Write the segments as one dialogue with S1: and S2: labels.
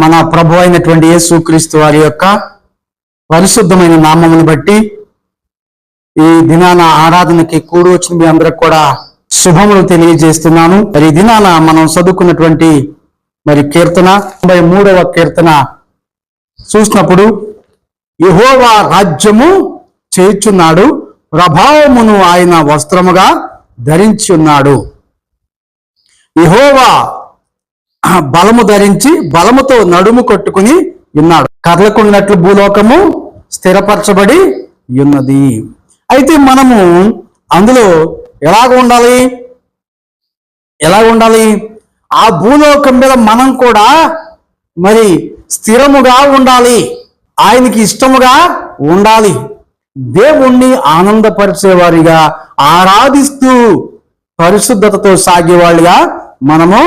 S1: మన ప్రభు అయినటువంటి యేసుక్రీస్తు వారి యొక్క పరిశుద్ధమైన నామమును బట్టి ఈ దినాన ఆరాధనకి కూడి వచ్చిన మీ అందరికి కూడా శుభములు తెలియజేస్తున్నాను. మరి ఈ దినాన మనం చదువుకున్నటువంటి కీర్తన 93వ కీర్తన చూసినప్పుడు, యెహోవా రాజ్యము చేయుచున్నాడు, ప్రభావమును ఆయన వస్త్రముగా ధరించి ఉన్నాడు. యెహోవా బలము ధరించి బలముతో నడుము కొట్టుకుని ఉన్నాడు, కదలకుండినట్లు భూలోకము స్థిరపరచబడి ఉన్నది. అయితే మనము అందులో ఎలాగ ఉండాలి? ఆ భూలోకం మీద మనం కూడా స్థిరముగా ఉండాలి, ఆయనకి ఇష్టముగా ఉండాలి, దేవుణ్ణి ఆనందపరిచేవారిగా ఆరాధిస్తూ పరిశుద్ధతతో సాగేవాళ్ళుగా మనము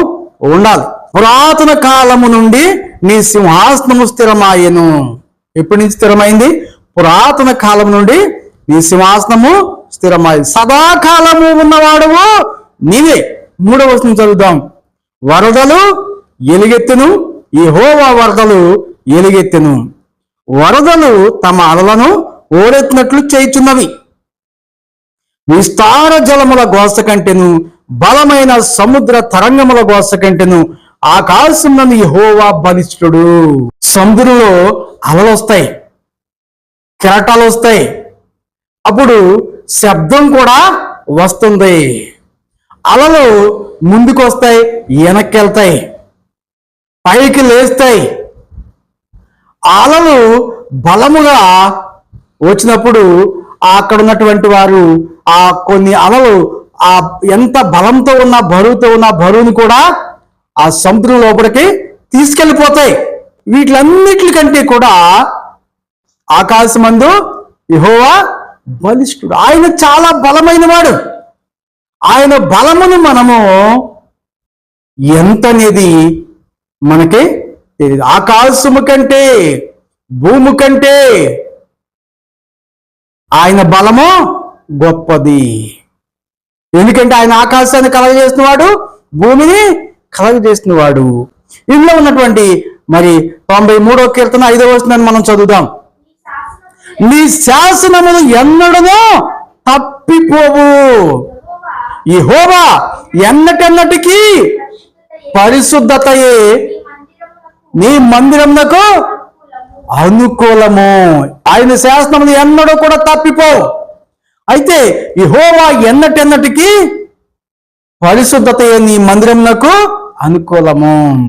S1: ఉండాలి. పురాతన కాలము నుండి నీ సింహాసనము స్థిరమాయెను. ఎప్పటి నుంచి స్థిరమైంది? పురాతన కాలం నుండి నీ సింహాసనము స్థిరమాయి, సదాకాలము ఉన్నవాడువు నీవే. 3వ వచనం చదువుదాం. వరదలు ఎలుగెత్తును, యెహోవా వరదలు ఎలుగెత్తును, వరదలు తమ అలలను ఓరెత్తినట్లు చేయుచున్నవి. విస్తార జలముల గోస కంటెను, బలమైన సముద్ర తరంగముల గోస కంటెను ఆకాశంలోని యెహోవా బలిష్ఠుడు. సముద్రంలో అలలు వస్తాయి, కెరటాలు వస్తాయి, అప్పుడు శబ్దం కూడా వస్తుంది. అలలు ముందుకు వస్తాయి, వెనక్కి వెళ్తాయి, పైకి లేస్తాయి. అలలు బలముగా వచ్చినప్పుడు అక్కడ ఉన్నటువంటి వారు ఆ కొన్ని అలలు ఆ ఎంత బలంతో ఉన్న బరువుతో ఉన్న బరువును కూడా ఆ సముద్రం లోపలికి తీసుకెళ్ళిపోతాయి. వీటిలన్నిటికంటే కూడా ఆకాశమందు యెహోవా బలిష్ఠుడు. ఆయన చాలా బలమైన వాడు. ఆయన బలమును మనము ఎంతనేది మనకి తెలియదు. ఆకాశము కంటే భూమి కంటే ఆయన బలము గొప్పది. ఎందుకంటే ఆయన ఆకాశాన్ని కలగజేస్తున్నవాడు, భూమిని కలగజేస్తున్నవాడు. ఇందులో ఉన్నటువంటి 93వ కీర్తన 5వ వచనాన్ని మనం చదువుదాం. నీ శాసనములు ఎన్నడనో తప్పిపోవు, యెహోవా ఎన్నటెన్నటికీ పరిశుద్ధతయే నీ మందిరమునకు అనుకూలము. ఆయన శాసనములు ఎన్నడూ కూడా తప్పిపోవు. అయితే యెహోవా ఎన్నటెన్నటికీ పరిశుద్ధతయే నీ మందిరమునకు అనుకూలము.